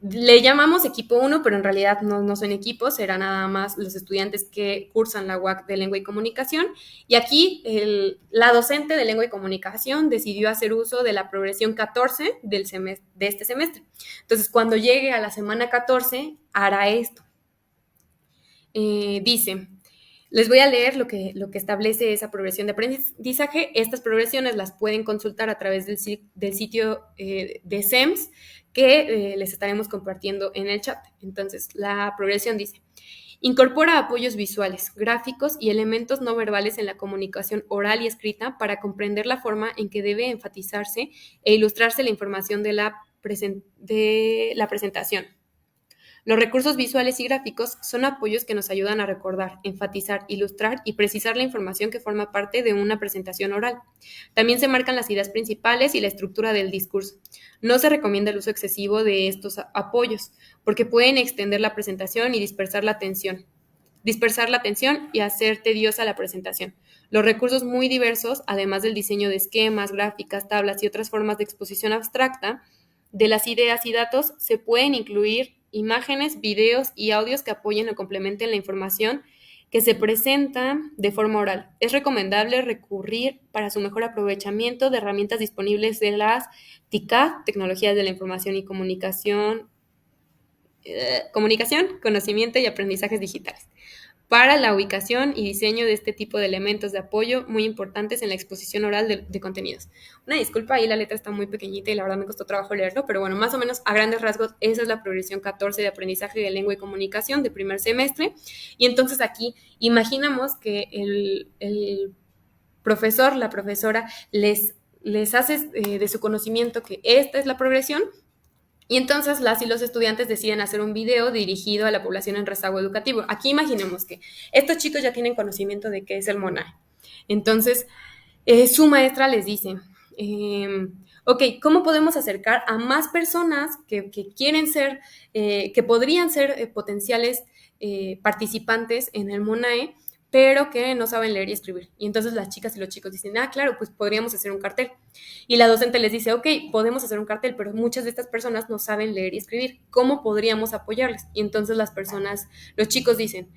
Speaker 1: Le llamamos equipo 1, pero en realidad no son equipos, serán nada más los estudiantes que cursan la UAC de lengua y comunicación. Y aquí la docente de lengua y comunicación decidió hacer uso de la progresión 14 de este semestre. Entonces, cuando llegue a la semana 14, hará esto. Dice, les voy a leer lo que establece esa progresión de aprendizaje. Estas progresiones las pueden consultar a través del sitio de SEMS, que les estaremos compartiendo en el chat. Entonces, la progresión dice: incorpora apoyos visuales, gráficos y elementos no verbales en la comunicación oral y escrita para comprender la forma en que debe enfatizarse e ilustrarse la información de la presentación. Los recursos visuales y gráficos son apoyos que nos ayudan a recordar, enfatizar, ilustrar y precisar la información que forma parte de una presentación oral. También se marcan las ideas principales y la estructura del discurso. No se recomienda el uso excesivo de estos apoyos, porque pueden extender la presentación y dispersar la atención y hacer tediosa la presentación. Los recursos muy diversos, además del diseño de esquemas, gráficas, tablas y otras formas de exposición abstracta de las ideas y datos, se pueden incluir imágenes, videos y audios que apoyen o complementen la información que se presenta de forma oral. Es recomendable recurrir para su mejor aprovechamiento de herramientas disponibles de las TICAD, Tecnologías de la Información y Comunicación, Conocimiento y Aprendizajes Digitales, para la ubicación y diseño de este tipo de elementos de apoyo muy importantes en la exposición oral de contenidos. Una disculpa, ahí la letra está muy pequeñita y la verdad me costó trabajo leerlo, pero bueno, más o menos a grandes rasgos esa es la progresión 14 de aprendizaje de lengua y comunicación de primer semestre. Y entonces aquí imaginamos que el profesor, la profesora les hace de su conocimiento que esta es la progresión. Y entonces las y los estudiantes deciden hacer un video dirigido a la población en rezago educativo. Aquí imaginemos que estos chicos ya tienen conocimiento de qué es el MONAE. Entonces, su maestra les dice, ok, ¿cómo podemos acercar a más personas que quieren ser, que podrían ser potenciales participantes en el MONAE, pero que no saben leer y escribir? Y entonces las chicas y los chicos dicen, claro, pues podríamos hacer un cartel. Y la docente les dice, ok, podemos hacer un cartel, pero muchas de estas personas no saben leer y escribir. ¿Cómo podríamos apoyarles? Y entonces los chicos dicen,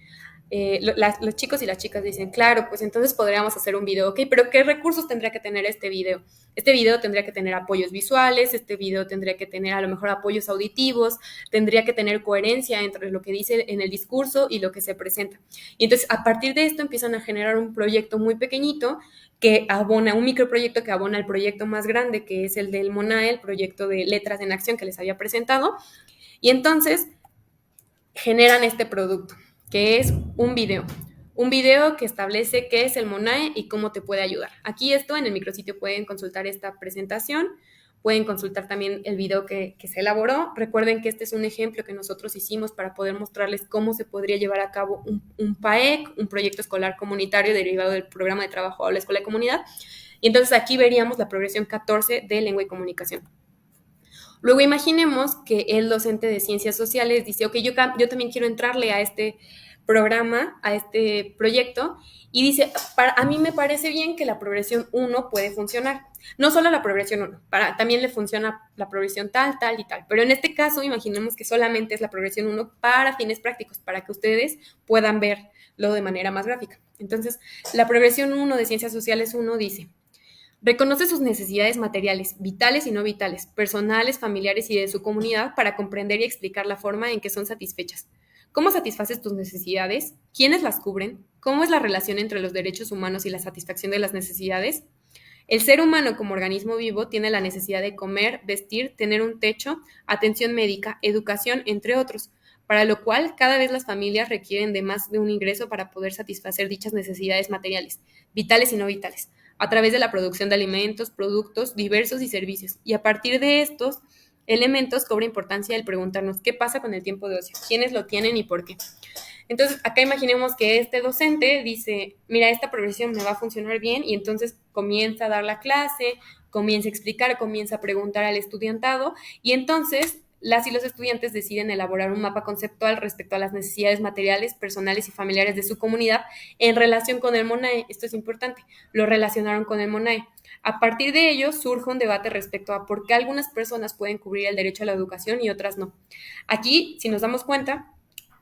Speaker 1: los chicos y las chicas dicen, claro, pues entonces podríamos hacer un video, ok, pero ¿qué recursos tendría que tener este video? Este video tendría que tener apoyos visuales, este video tendría que tener a lo mejor apoyos auditivos, tendría que tener coherencia entre lo que dice en el discurso y lo que se presenta. Y entonces a partir de esto empiezan a generar un proyecto muy pequeñito que abona, un microproyecto que abona el proyecto más grande, que es el del MONAE, el proyecto de Letras en Acción que les había presentado, y entonces generan este producto, que es un video que establece qué es el MONAE y cómo te puede ayudar. Aquí esto en el micrositio pueden consultar esta presentación, pueden consultar también el video que se elaboró. Recuerden que este es un ejemplo que nosotros hicimos para poder mostrarles cómo se podría llevar a cabo un PAEC, un proyecto escolar comunitario derivado del programa de trabajo a la escuela de comunidad. Y entonces aquí veríamos la progresión 14 de lengua y comunicación. Luego imaginemos que el docente de ciencias sociales dice, ok, yo también quiero entrarle a este programa, a este proyecto, y dice, a mí me parece bien que la progresión 1 puede funcionar. No solo la progresión 1, también le funciona la progresión tal, tal y tal. Pero en este caso, imaginemos que solamente es la progresión 1 para fines prácticos, para que ustedes puedan verlo de manera más gráfica. Entonces, la progresión 1 de ciencias sociales 1 dice, reconoce sus necesidades materiales, vitales y no vitales, personales, familiares y de su comunidad para comprender y explicar la forma en que son satisfechas. ¿Cómo satisfaces tus necesidades? ¿Quiénes las cubren? ¿Cómo es la relación entre los derechos humanos y la satisfacción de las necesidades? El ser humano como organismo vivo tiene la necesidad de comer, vestir, tener un techo, atención médica, educación, entre otros, para lo cual cada vez las familias requieren de más de un ingreso para poder satisfacer dichas necesidades materiales, vitales y no vitales, a través de la producción de alimentos, productos diversos y servicios. Y a partir de estos elementos cobra importancia el preguntarnos qué pasa con el tiempo de ocio, quiénes lo tienen y por qué. Entonces, acá imaginemos que este docente dice, mira, esta progresión me va a funcionar bien, y entonces comienza a dar la clase, comienza a explicar, comienza a preguntar al estudiantado, y entonces las y los estudiantes deciden elaborar un mapa conceptual respecto a las necesidades materiales, personales y familiares de su comunidad en relación con el MONAE. Esto es importante, lo relacionaron con el MONAE. A partir de ello surge un debate respecto a por qué algunas personas pueden cubrir el derecho a la educación y otras no. Aquí, si nos damos cuenta,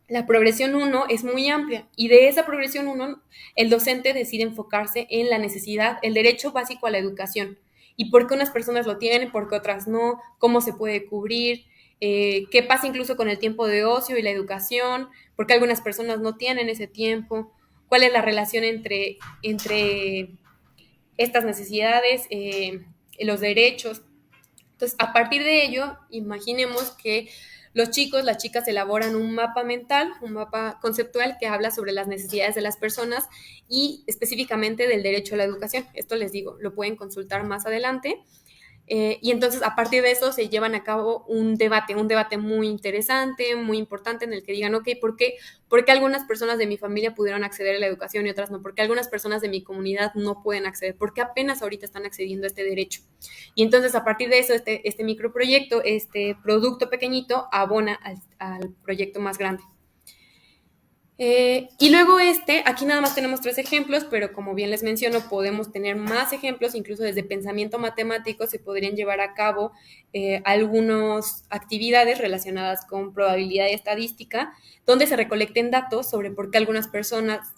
Speaker 1: la progresión 1 es muy amplia, y de esa progresión 1 el docente decide enfocarse en la necesidad, el derecho básico a la educación, y por qué unas personas lo tienen, por qué otras no, cómo se puede cubrir, qué pasa incluso con el tiempo de ocio y la educación, por qué algunas personas no tienen ese tiempo, cuál es la relación entre estas necesidades, los derechos. Entonces, a partir de ello, imaginemos que los chicos, las chicas elaboran un mapa mental, un mapa conceptual que habla sobre las necesidades de las personas y específicamente del derecho a la educación. Esto les digo, lo pueden consultar más adelante. Y entonces a partir de eso se llevan a cabo un debate muy interesante, muy importante en el que digan, ok, ¿por qué algunas personas de mi familia pudieron acceder a la educación y otras no? ¿Por qué algunas personas de mi comunidad no pueden acceder? ¿Por qué apenas ahorita están accediendo a este derecho? Y entonces a partir de eso, este microproyecto, este producto pequeñito, abona al proyecto más grande. Y luego aquí nada más tenemos 3 ejemplos, pero como bien les menciono, podemos tener más ejemplos, incluso desde pensamiento matemático se podrían llevar a cabo algunas actividades relacionadas con probabilidad y estadística, donde se recolecten datos sobre por qué algunas personas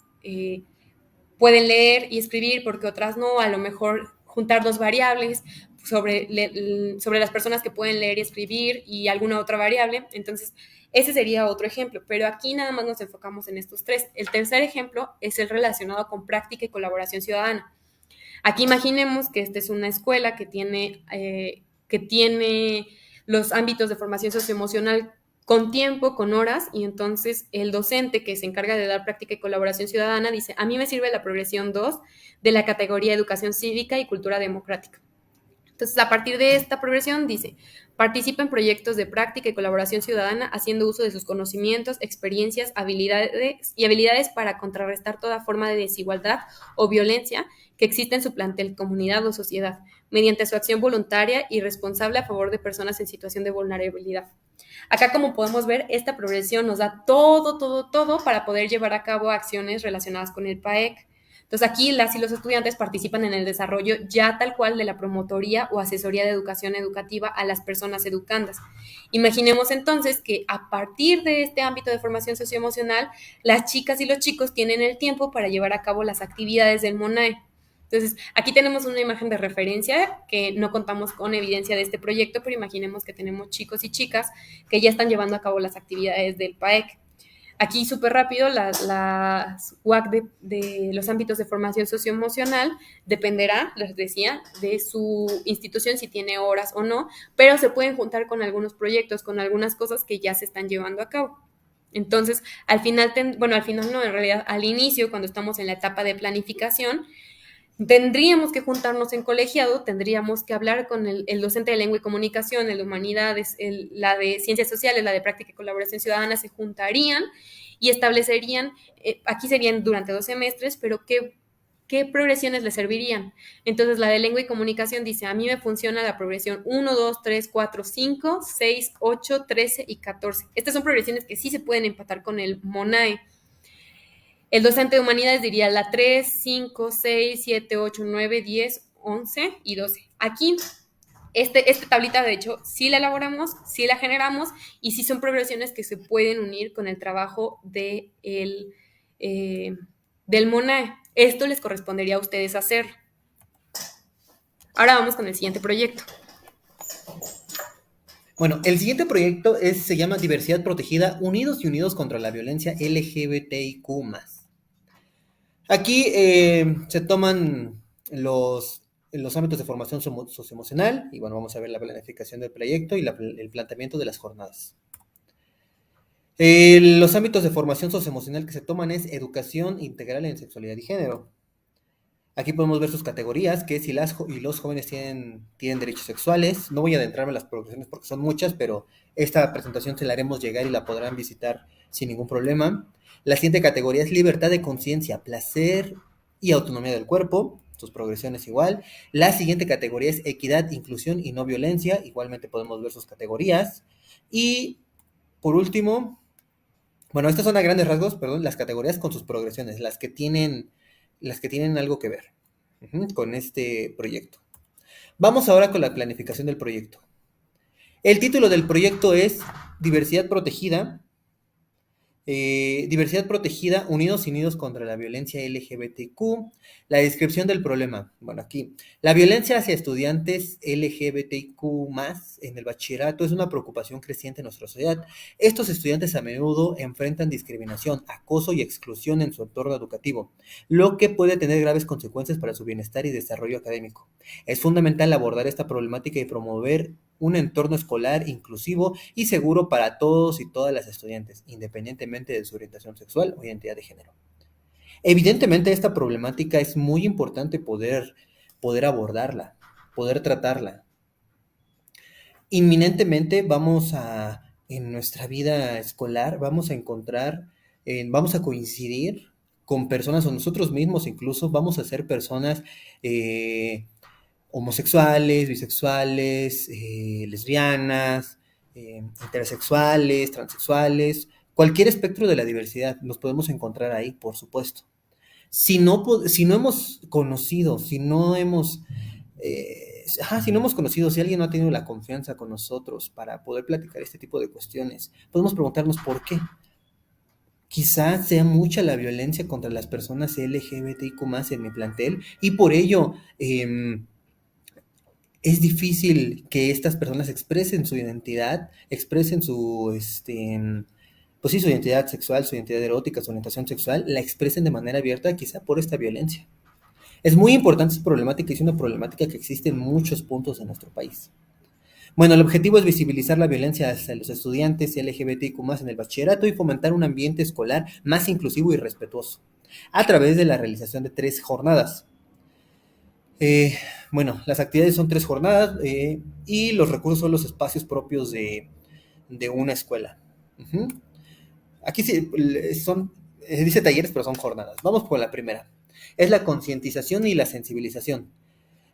Speaker 1: pueden leer y escribir, porque otras no, a lo mejor juntar 2 variables sobre las personas que pueden leer y escribir y alguna otra variable. Entonces, ese sería otro ejemplo, pero aquí nada más nos enfocamos en estos 3. El tercer ejemplo es el relacionado con práctica y colaboración ciudadana. Aquí imaginemos que esta es una escuela que tiene los ámbitos de formación socioemocional con tiempo, con horas, y entonces el docente que se encarga de dar práctica y colaboración ciudadana dice, a mí me sirve la progresión 2 de la categoría Educación Cívica y Cultura Democrática. Entonces, a partir de esta progresión, dice, participa en proyectos de práctica y colaboración ciudadana haciendo uso de sus conocimientos, experiencias, habilidades para contrarrestar toda forma de desigualdad o violencia que existe en su plantel, comunidad o sociedad, mediante su acción voluntaria y responsable a favor de personas en situación de vulnerabilidad. Acá, como podemos ver, esta progresión nos da todo para poder llevar a cabo acciones relacionadas con el PAEC. Entonces aquí las y los estudiantes participan en el desarrollo ya tal cual de la promotoría o asesoría de educación educativa a las personas educandas. Imaginemos entonces que a partir de este ámbito de formación socioemocional, las chicas y los chicos tienen el tiempo para llevar a cabo las actividades del MONAE. Entonces, aquí tenemos una imagen de referencia que no contamos con evidencia de este proyecto, pero imaginemos que tenemos chicos y chicas que ya están llevando a cabo las actividades del PAEC. Aquí súper rápido, las UAC de los ámbitos de formación socioemocional dependerá, les decía, de su institución si tiene horas o no, pero se pueden juntar con algunos proyectos, con algunas cosas que ya se están llevando a cabo. Entonces, al final no, en realidad al inicio, cuando estamos en la etapa de planificación, tendríamos que juntarnos en colegiado, tendríamos que hablar con el docente de lengua y comunicación, el de humanidades, la de ciencias sociales, la de práctica y colaboración ciudadana, se juntarían y establecerían, aquí serían durante 2 semestres, pero ¿qué progresiones les servirían? Entonces, la de lengua y comunicación dice, a mí me funciona la progresión 1, 2, 3, 4, 5, 6, 8, 13 y 14. Estas son progresiones que sí se pueden empatar con el MONAE. El docente de humanidades diría la 3, 5, 6, 7, 8, 9, 10, 11 y 12. Aquí, esta tablita, de hecho, sí la elaboramos, sí la generamos y sí son progresiones que se pueden unir con el trabajo del MONAE. Esto les correspondería a ustedes hacer. Ahora vamos con el siguiente proyecto.
Speaker 2: Bueno, el siguiente proyecto se llama Diversidad Protegida, Unidos y Unidos contra la Violencia LGBTIQ+. Aquí se toman los ámbitos de formación socioemocional y bueno, vamos a ver la planificación del proyecto y el planteamiento de las jornadas. Los ámbitos de formación socioemocional que se toman es educación integral en sexualidad y género. Aquí podemos ver sus categorías, que si las y los jóvenes tienen derechos sexuales. No voy a adentrarme en las progresiones porque son muchas, pero esta presentación se la haremos llegar y la podrán visitar sin ningún problema. La siguiente categoría es libertad de conciencia, placer y autonomía del cuerpo. Sus progresiones igual. La siguiente categoría es equidad, inclusión y no violencia. Igualmente podemos ver sus categorías. Y por último, bueno, estas son a grandes rasgos, perdón, las categorías con sus progresiones, las que tienen algo que ver con este proyecto. Vamos ahora con la planificación del proyecto. El título del proyecto es Diversidad Protegida, Unidos y Unidos contra la Violencia LGBTQ. La descripción del problema. Bueno, aquí. La violencia hacia estudiantes LGBTQ+, en el bachillerato es una preocupación creciente en nuestra sociedad. Estos estudiantes a menudo enfrentan discriminación, acoso y exclusión en su entorno educativo, lo que puede tener graves consecuencias para su bienestar y desarrollo académico. Es fundamental abordar esta problemática y promover un entorno escolar inclusivo y seguro para todos y todas las estudiantes, independientemente de su orientación sexual o identidad de género. Evidentemente, esta problemática es muy importante poder abordarla, poder tratarla. inminentemente en nuestra vida escolar, vamos a encontrar, vamos a coincidir con personas o nosotros mismos incluso vamos a ser personas eh, homosexuales, bisexuales, lesbianas, intersexuales, transexuales, cualquier espectro de la diversidad, nos podemos encontrar ahí, por supuesto. Si no hemos conocido, si no hemos conocido, si alguien no ha tenido la confianza con nosotros para poder platicar este tipo de cuestiones, podemos preguntarnos por qué. Quizás sea mucha la violencia contra las personas LGBTIQ+ en mi plantel y por ello es difícil que estas personas expresen su identidad, expresen pues sí, su identidad sexual, su identidad erótica, su orientación sexual, la expresen de manera abierta, quizá por esta violencia. Es muy importante esta problemática y es una problemática que existe en muchos puntos de nuestro país. Bueno, el objetivo es visibilizar la violencia hacia los estudiantes LGBTIQ+ en el bachillerato y fomentar un ambiente escolar más inclusivo y respetuoso, a través de la realización de 3 jornadas. Eh, bueno, las actividades son 3 jornadas y los recursos son los espacios propios de una escuela. Ujú. Aquí sí, dice talleres, pero son jornadas. Vamos por la primera. Es la concientización y la sensibilización.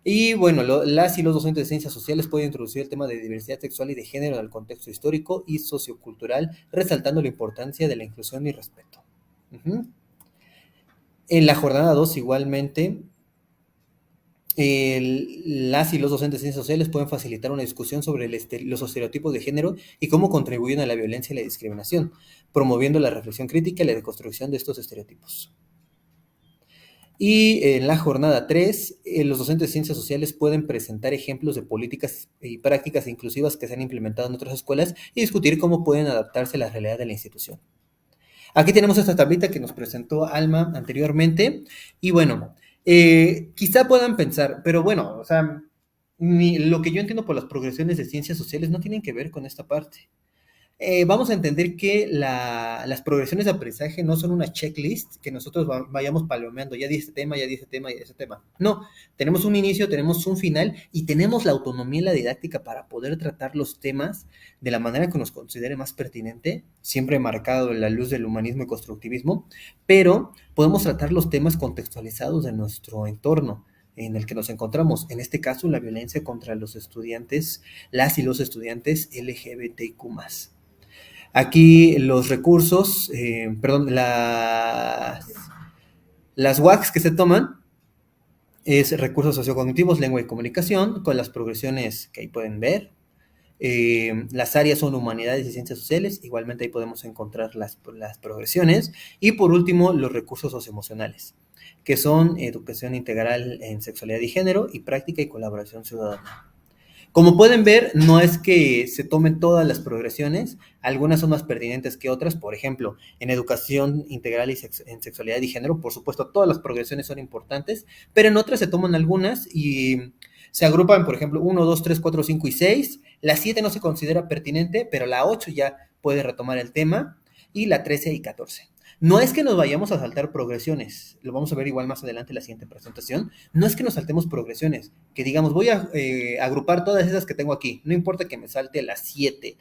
Speaker 2: Y bueno, las y los docentes de ciencias sociales pueden introducir el tema de diversidad sexual y de género en el contexto histórico y sociocultural, resaltando la importancia de la inclusión y respeto. Ujú. En la jornada 2 igualmente, las y los docentes de ciencias sociales pueden facilitar una discusión sobre los estereotipos de género y cómo contribuyen a la violencia y la discriminación, promoviendo la reflexión crítica y la deconstrucción de estos estereotipos. Y en la jornada 3, los docentes de ciencias sociales pueden presentar ejemplos de políticas y prácticas inclusivas que se han implementado en otras escuelas y discutir cómo pueden adaptarse a la realidad de la institución. Aquí tenemos esta tablita que nos presentó Alma anteriormente. Y bueno, quizá puedan pensar, pero bueno, o sea, lo que yo entiendo por las progresiones de ciencias sociales no tienen que ver con esta parte. Vamos a entender que las progresiones de aprendizaje no son una checklist que nosotros vayamos palomeando, ya di este tema, ya di este tema, ya di este tema. No, tenemos un inicio, tenemos un final y tenemos la autonomía y la didáctica para poder tratar los temas de la manera que nos considere más pertinente, siempre marcado en la luz del humanismo y constructivismo, pero podemos tratar los temas contextualizados de nuestro entorno en el que nos encontramos, en este caso la violencia contra los estudiantes, las y los estudiantes LGBTIQ+. Aquí los recursos, perdón, las WACs que se toman es recursos sociocognitivos, lengua y comunicación, con las progresiones que ahí pueden ver. Las áreas son humanidades y ciencias sociales, igualmente ahí podemos encontrar las progresiones. Y por último, los recursos socioemocionales, que son educación integral en sexualidad y género y práctica y colaboración ciudadana. Como pueden ver, no es que se tomen todas las progresiones, algunas son más pertinentes que otras, por ejemplo, en educación integral y en sexualidad y género, por supuesto, todas las progresiones son importantes, pero en otras se toman algunas y se agrupan, por ejemplo, 1, 2, 3, 4, 5 y 6. La 7 no se considera pertinente, pero la 8 ya puede retomar el tema, y la 13 y 14. No es que nos vayamos a saltar progresiones, lo vamos a ver igual más adelante en la siguiente presentación, no es que nos saltemos progresiones, que digamos, voy a agrupar todas esas que tengo aquí, no importa que me salte la 7,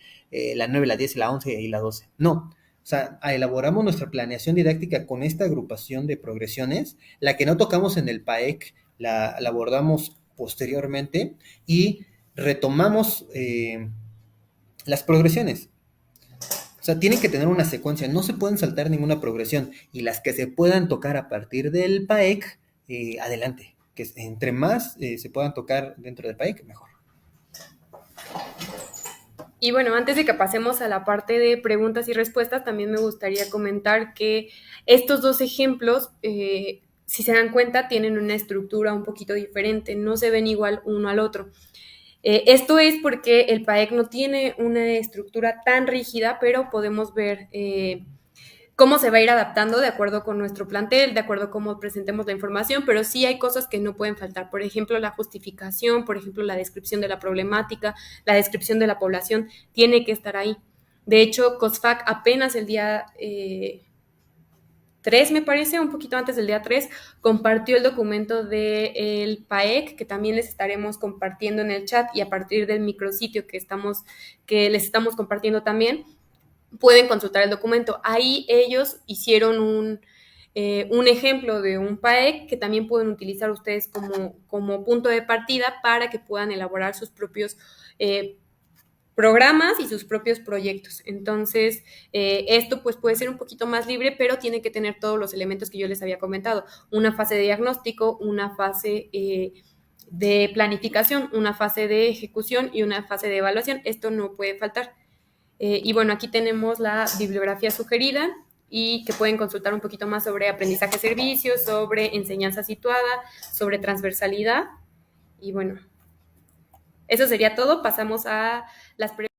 Speaker 2: la 9, la 10, la 11 y la 12, no. O sea, elaboramos nuestra planeación didáctica con esta agrupación de progresiones, la que no tocamos en el PAEC, la abordamos posteriormente y retomamos las progresiones. O sea, tienen que tener una secuencia, no se pueden saltar ninguna progresión y las que se puedan tocar a partir del PAEC, adelante, que entre más se puedan tocar dentro del PAEC, mejor.
Speaker 1: Y bueno, antes de que pasemos a la parte de preguntas y respuestas, también me gustaría comentar que estos dos ejemplos, si se dan cuenta, tienen una estructura un poquito diferente, no se ven igual uno al otro. Esto es porque el PAEC no tiene una estructura tan rígida, pero podemos ver cómo se va a ir adaptando de acuerdo con nuestro plantel, de acuerdo a cómo presentemos la información, pero sí hay cosas que no pueden faltar. Por ejemplo, la justificación, por ejemplo, la descripción de la problemática, la descripción de la población, tiene que estar ahí. De hecho, COSFAC apenas el día 3, me parece, un poquito antes del día 3, compartió el documento del PAEC, que también les estaremos compartiendo en el chat, y a partir del micrositio que les estamos compartiendo también, pueden consultar el documento. Ahí ellos hicieron un ejemplo de un PAEC que también pueden utilizar ustedes como punto de partida para que puedan elaborar sus propios programas y sus propios proyectos. Entonces, esto pues puede ser un poquito más libre, pero tiene que tener todos los elementos que yo les había comentado. Una fase de diagnóstico, una fase de planificación, una fase de ejecución y una fase de evaluación. Esto no puede faltar. Y bueno, aquí tenemos la bibliografía sugerida y que pueden consultar un poquito más sobre aprendizaje servicios, sobre enseñanza situada, sobre transversalidad. Y bueno, eso sería todo. Pasamos a las preguntas.